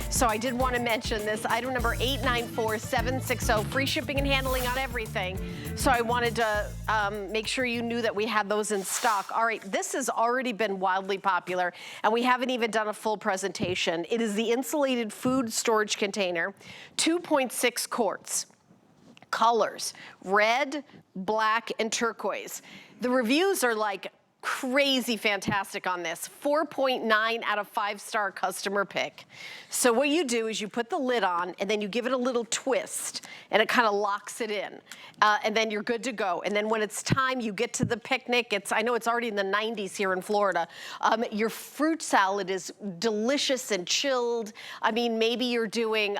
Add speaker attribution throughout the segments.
Speaker 1: So I did want to mention this item number 894760, free shipping and handling on everything. So I wanted to make sure you knew that we had those in stock. All right, this has already been wildly popular, and we haven't even done a full presentation. It is the insulated food storage container, 2.6 quarts. Colors, red, black, and turquoise. The reviews are like crazy fantastic on this. 4.9 out of 5-star customer pick. So what you do is you put the lid on and then you give it a little twist and it kind of locks it in. And then you're good to go. And then when it's time, you get to the picnic. I know it's already in the 90s here in Florida. Your fruit salad is delicious and chilled. I mean, maybe you're doing,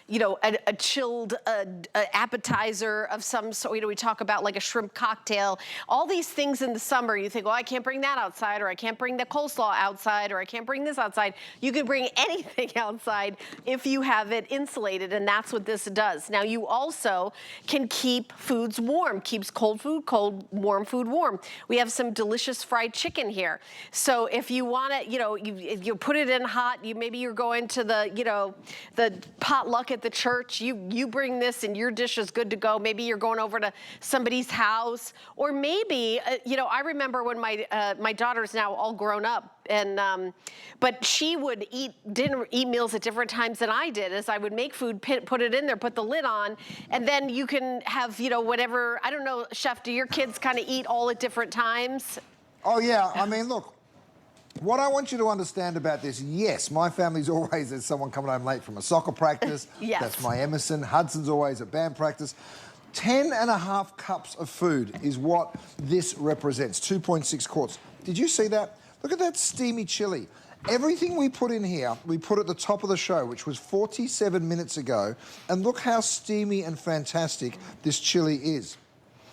Speaker 1: you know, a chilled appetizer of some sort. You know, we talk about like a shrimp cocktail. All these things in the summer, you think, well, I can't bring that outside, or I can't bring the coleslaw outside, or I can't bring this outside. You can bring anything outside if you have it insulated, and that's what this does. Now, you also can keep foods warm, keeps cold food cold, warm food warm. We have some delicious fried chicken here. So if you want to, you know, you put it in hot, maybe you're going to the, you know, the potluck at the church, you bring this and your dish is good to go. Maybe you're going over to somebody's house, or maybe, you know, I remember when my daughter's now all grown up, and but she would eat meals at different times than I did. As I would make food, put it in there, put the lid on, and then you can have, you know, whatever. I don't know, Chef, do your kids kind of eat all at different times?
Speaker 2: Oh yeah, I mean, look, what I want you to understand about this, yes, my family's always, there's someone coming home late from a soccer practice.
Speaker 1: Yes.
Speaker 2: That's my Emerson. Hudson's always at band practice. 10.5 cups of food is what this represents, 2.6 quarts. Did you see that? Look at that steamy chili. Everything we put in here, we put at the top of the show, which was 47 minutes ago, and look how steamy and fantastic this chili is.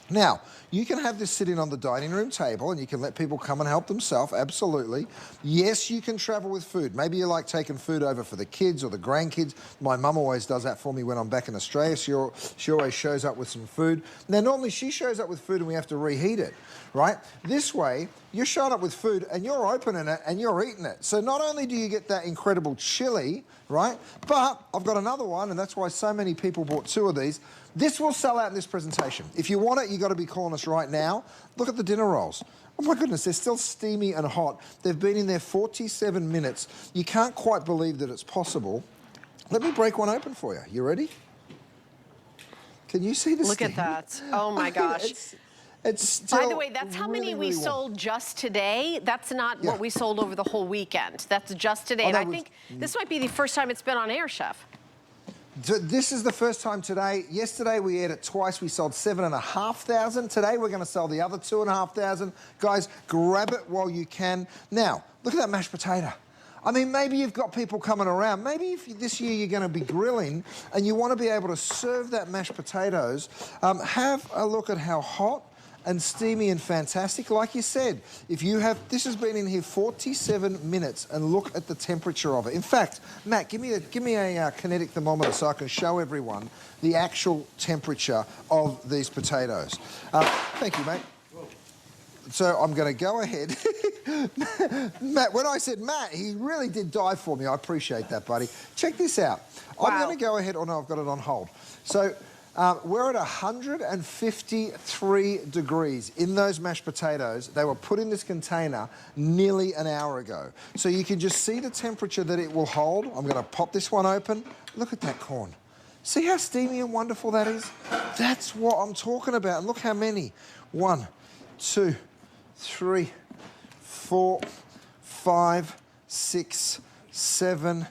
Speaker 2: Now, you can have this sitting on the dining room table and you can let people come and help themselves, absolutely. Yes, you can travel with food. Maybe you like taking food over for the kids or the grandkids. My mum always does that for me when I'm back in Australia. She always shows up with some food. Now, normally she shows up with food and we have to reheat it, right? This way, you're showing up with food and you're opening it and you're eating it. So not only do you get that incredible chili, right, but I've got another one, and that's why so many people bought 2 of these. This will sell out in this presentation. If you want it, you've got to be calling us right now. Look at the dinner rolls. Oh my goodness, they're still steamy and hot. They've been in there 47 minutes. You can't quite believe that it's possible. Let me break one open for you. You ready? Can you see the
Speaker 1: Look
Speaker 2: steam?
Speaker 1: at that. Oh my gosh.
Speaker 2: It's still
Speaker 1: By the way, that's how many we sold just today. That's not what we sold over the whole weekend. That's just today. And I think this might be the first time it's been on air, Chef.
Speaker 2: This is the first time today. Yesterday we aired it twice. We sold 7,500. Today we're going to sell the other 2,500. Guys, grab it while you can. Now, look at that mashed potato. I mean, maybe you've got people coming around. Maybe if this year you're going to be grilling and you want to be able to serve that mashed potatoes, have a look at how hot and steamy and fantastic. Like you said, if you have, this has been in here 47 minutes, and look at the temperature of it. In fact, Matt, give me a kinetic thermometer so I can show everyone the actual temperature of these potatoes. Thank you, mate. So I'm going to go ahead. Matt, when I said Matt, he really did dive for me. I appreciate that, buddy. Check this out. Wow. I'm going to go ahead. Oh, no, I've got it on hold. So we're at 153 degrees in those mashed potatoes. They were put in this container nearly an hour ago. So you can just see the temperature that it will hold. I'm going to pop this one open. Look at that corn. See how steamy and wonderful that is? That's what I'm talking about. And look how many. 1, 2, 3, 4, 5, 6, 7,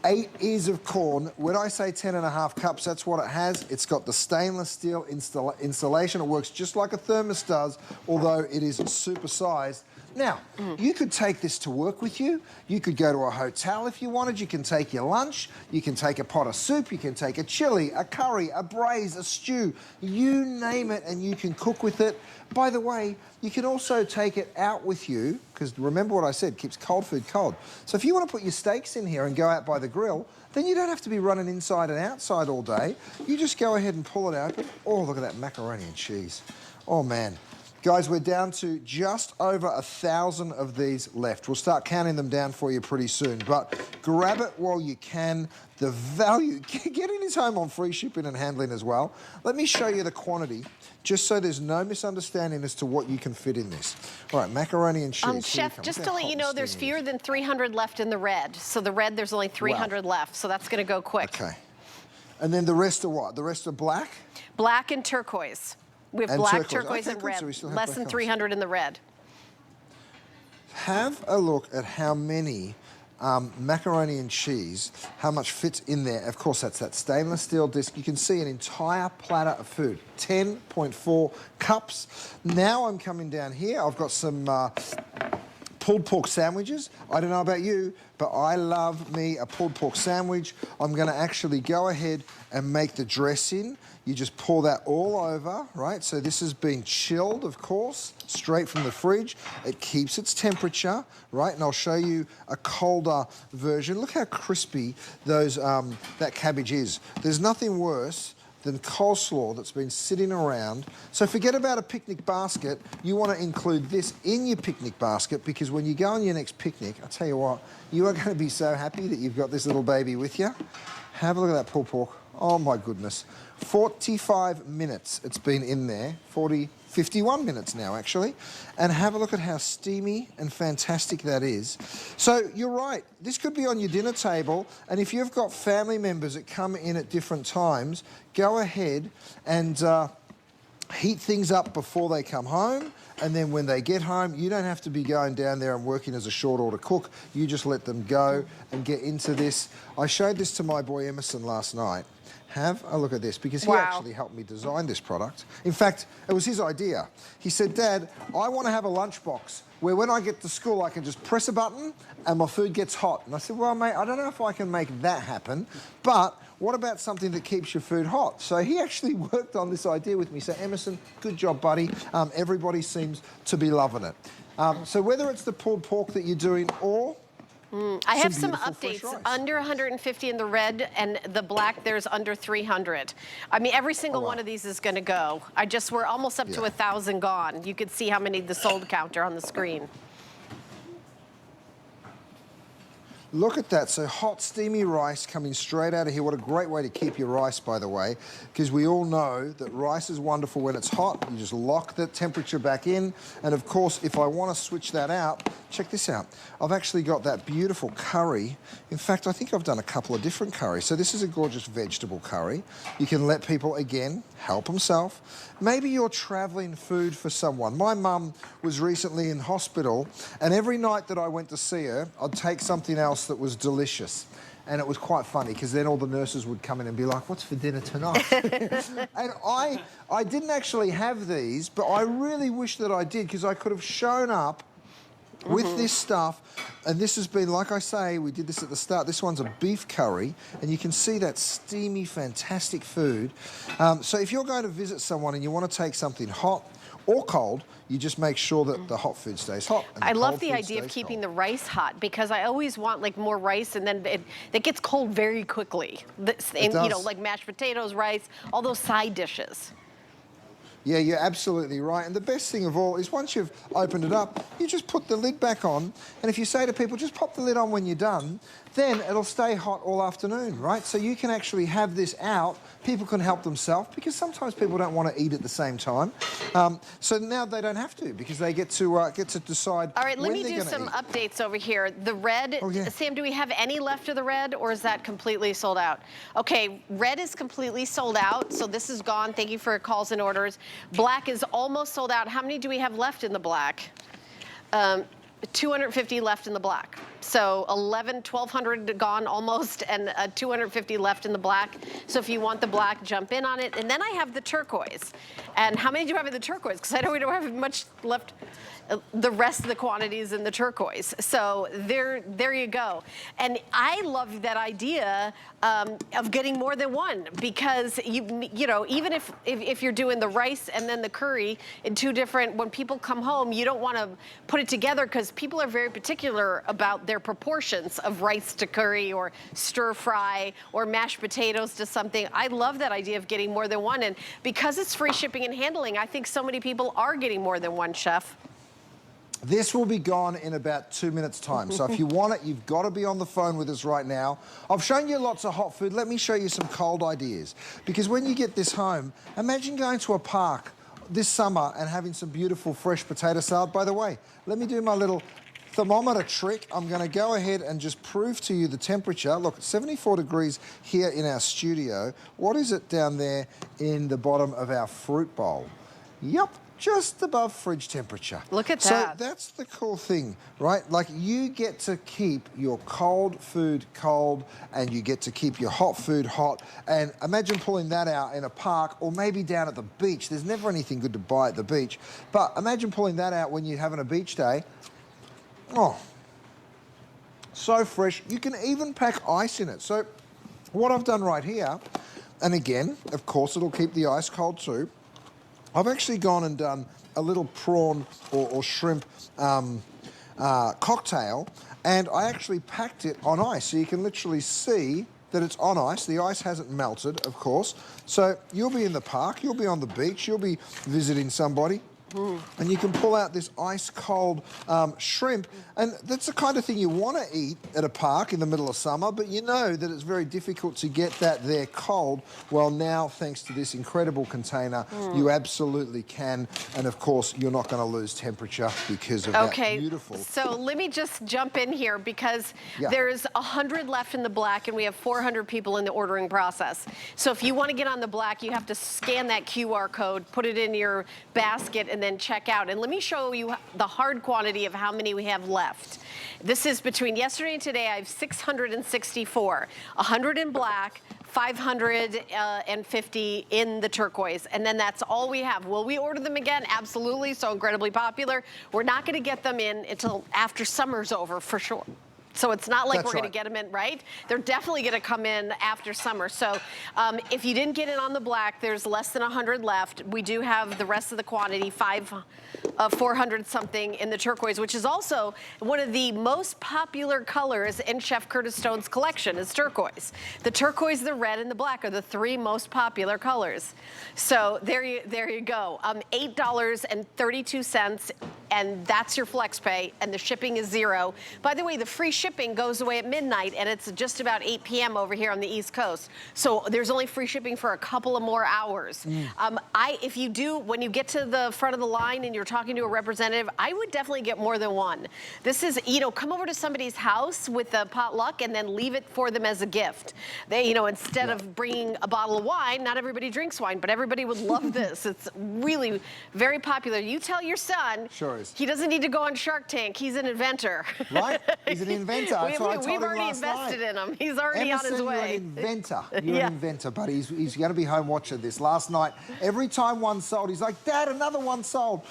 Speaker 2: 8 ears of corn. When I say 10.5 cups, that's what it has. It's got the stainless steel insulation. It works just like a thermos does, although it is super-sized. Now, you could take this to work with you. You could go to a hotel if you wanted. You can take your lunch. You can take a pot of soup. You can take a chili, a curry, a braise, a stew. You name it, and you can cook with it. By the way, you can also take it out with you, because remember what I said, keeps cold food cold. So if you want to put your steaks in here and go out by the grill, then you don't have to be running inside and outside all day. You just go ahead and pull it open. Oh, look at that macaroni and cheese. Oh, man. Guys, we're down to just over 1,000 of these left. We'll start counting them down for you pretty soon, but grab it while you can. The value, getting this home on free shipping and handling as well. Let me show you the quantity, just so there's no misunderstanding as to what you can fit in this. All right, macaroni and cheese.
Speaker 1: Chef, just to let you know, there's fewer than 300 left in the red. So the red, there's only 300 left, so that's gonna go quick.
Speaker 2: Okay. And then the rest are what? The rest are black?
Speaker 1: Black and turquoise. We have black, turquoise, and red. So less than 300 in the red.
Speaker 2: Have a look at how many macaroni and cheese, how much fits in there. Of course, that's that stainless steel disc. You can see an entire platter of food, 10.4 cups. Now I'm coming down here. I've got some pulled pork sandwiches. I don't know about you, but I love me a pulled pork sandwich. I'm gonna actually go ahead and make the dressing. You just pour that all over, right? So this has been chilled, of course, straight from the fridge. It keeps its temperature, right? And I'll show you a colder version. Look how crispy those that cabbage is. There's nothing worse than coleslaw that's been sitting around. So forget about a picnic basket. You want to include this in your picnic basket, because when you go on your next picnic, I'll tell you what, you are going to be so happy that you've got this little baby with you. Have a look at that pulled pork. Oh my goodness. 45 minutes it's been in there. 51 minutes now, actually. And have a look at how steamy and fantastic that is. So you're right, this could be on your dinner table, and if you've got family members that come in at different times, go ahead and heat things up before they come home, and then when they get home, you don't have to be going down there and working as a short order cook. You just let them go and get into this. I showed this to my boy Emerson last night. Have a look at this, because he actually helped me design this product. In fact, it was his idea. He said, Dad, I want to have a lunchbox where when I get to school, I can just press a button and my food gets hot. And I said, well, mate, I don't know if I can make that happen, but what about something that keeps your food hot? So he actually worked on this idea with me. So Emerson, good job, buddy. Everybody seems to be loving it. So whether it's the pulled pork that you're doing or
Speaker 1: I have some updates. Under 150 in the red, and the black, there's under 300. I mean, every single one of these is going to go. We're almost up to 1,000 gone. You could see how many the sold counter on the screen.
Speaker 2: Look at that. So hot, steamy rice coming straight out of here. What a great way to keep your rice, by the way, because we all know that rice is wonderful when it's hot. You just lock the temperature back in. And of course, if I want to switch that out, check this out. I've actually got that beautiful curry. In fact, I think I've done a couple of different curries. So this is a gorgeous vegetable curry. You can let people, again, help themselves. Maybe you're traveling food for someone. My mum was recently in hospital, and every night that I went to see her, I'd take something else that was delicious. And it was quite funny, because then all the nurses would come in and be like, what's for dinner tonight? And I didn't actually have these, but I really wish that I did, because I could have shown up with this stuff. And this has been, like I say, we did this at the start. This one's a beef curry, and you can see that steamy, fantastic food. So if you're going to visit someone and you want to take something hot or cold, you just make sure that the hot food stays hot. And
Speaker 1: I love the idea of keeping the rice hot, because I always want like more rice, and then it gets cold very quickly. You know, like mashed potatoes, rice, all those side dishes.
Speaker 2: Yeah, you're absolutely right. And the best thing of all is once you've opened it up, you just put the lid back on. And if you say to people, just pop the lid on when you're done, then it'll stay hot all afternoon, right? So you can actually have this out. People can help themselves, because sometimes people don't want to eat at the same time. So now they don't have to, because they get to decide.
Speaker 1: All right, let me do some updates over here. The red, Sam, do we have any left of the red, or is that completely sold out? Okay, red is completely sold out, so this is gone. Thank you for calls and orders. Black is almost sold out. How many do we have left in the black? 250 left in the black. So 1,200 gone almost, and 250 left in the black. So if you want the black, jump in on it. And then I have the turquoise. And how many do you have in the turquoise? Because I know we don't have much left. The rest of the quantities in the turquoise. So there you go. And I love that idea of getting more than one, because you know, even if you're doing the rice and then the curry in two different, when people come home, you don't want to put it together, because because people are very particular about their proportions of rice to curry or stir fry or mashed potatoes to something. I love that idea of getting more than one, and because it's free shipping and handling, I think so many people are getting more than one, Chef.
Speaker 2: This will be gone in about 2 minutes' time. So if you want it, you've got to be on the phone with us right now. I've shown you lots of hot food. Let me show you some cold ideas. Because when you get this home, imagine going to a park this summer and having some beautiful fresh potato salad. By the way, let me do my little thermometer trick. I'm going to go ahead and just prove to you the temperature. Look, it's 74 degrees here in our studio. What is it down there in the bottom of our fruit bowl? Yep. Just above fridge temperature.
Speaker 1: Look at that.
Speaker 2: So that's the cool thing, right? Like, you get to keep your cold food cold and you get to keep your hot food hot. And imagine pulling that out in a park or maybe down at the beach. There's never anything good to buy at the beach. But imagine pulling that out when you're having a beach day. Oh, so fresh. You can even pack ice in it. So what I've done right here, and again, of course, it'll keep the ice cold too. I've actually gone and done a little prawn or shrimp cocktail, and I actually packed it on ice. So you can literally see that it's on ice. The ice hasn't melted, of course. So you'll be in the park, you'll be on the beach, you'll be visiting somebody. And you can pull out this ice-cold shrimp, and that's the kind of thing you want to eat at a park in the middle of summer, but you know that it's very difficult to get that there cold. Well, now, thanks to this incredible container, you absolutely can, and of course, you're not going to lose temperature because of that beautiful...
Speaker 1: So let me just jump in here because there's 100 left in the black, and we have 400 people in the ordering process. So if you want to get on the black, you have to scan that QR code, put it in your basket, and then check out. And let me show you the hard quantity of how many we have left. This is between yesterday and today. I have 664, 100 in black, 550 in the turquoise, and then that's all we have. Will we order them again? Absolutely. So incredibly popular. We're not going to get them in until after summer's over, for sure. So it's not like we're going to get them in, right? They're definitely going to come in after summer. So if you didn't get it on the black, there's less than 100 left. We do have the rest of the quantity, 400 something in the turquoise, which is also one of the most popular colors in Chef Curtis Stone's collection is turquoise. The turquoise, the red, and the black are the three most popular colors. So there you go. $8.32, and that's your flex pay, and the shipping is $0. By the way, the free shipping goes away at midnight, and it's just about 8 p.m. over here on the East Coast. So there's only free shipping for a couple of more hours. If you do, when you get to the front of the line and you're talking to a representative, I would definitely get more than one. This is, come over to somebody's house with a potluck and then leave it for them as a gift. They, instead of bringing a bottle of wine, not everybody drinks wine, but everybody would love this. It's really very popular. You tell your son, he doesn't need to go on Shark Tank. He's an inventor.
Speaker 2: Right? He's an inventor. That's what I told
Speaker 1: We've
Speaker 2: him
Speaker 1: already
Speaker 2: last
Speaker 1: invested
Speaker 2: night.
Speaker 1: in him. He's already on his way.
Speaker 2: You're an inventor. You're an inventor, but he's going to be home watching this. Last night, every time one sold, he's like, Dad, another one sold.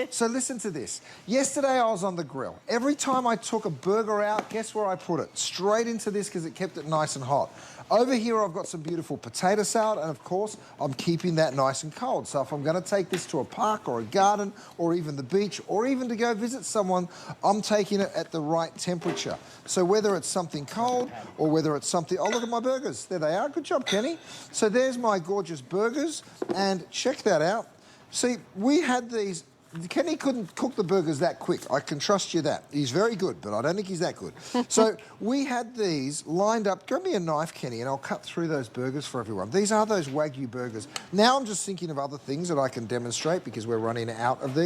Speaker 2: So listen to this. Yesterday, I was on the grill. Every time I took a burger out, guess where I put it? Straight into this because it kept it nice and hot. Over here, I've got some beautiful potato salad, and of course, I'm keeping that nice and cold. So if I'm going to take this to a park or a garden or even the beach or even to go visit someone, I'm taking it at the right temperature. So whether it's something cold or whether it's something... Oh, look at my burgers. There they are. Good job, Kenny. So there's my gorgeous burgers, and check that out. See, we had these... Kenny couldn't cook the burgers that quick. I can trust you that. He's very good, but I don't think he's that good. So we had these lined up. Grab me a knife, Kenny, and I'll cut through those burgers for everyone. These are those Wagyu burgers. Now I'm just thinking of other things that I can demonstrate because we're running out of these.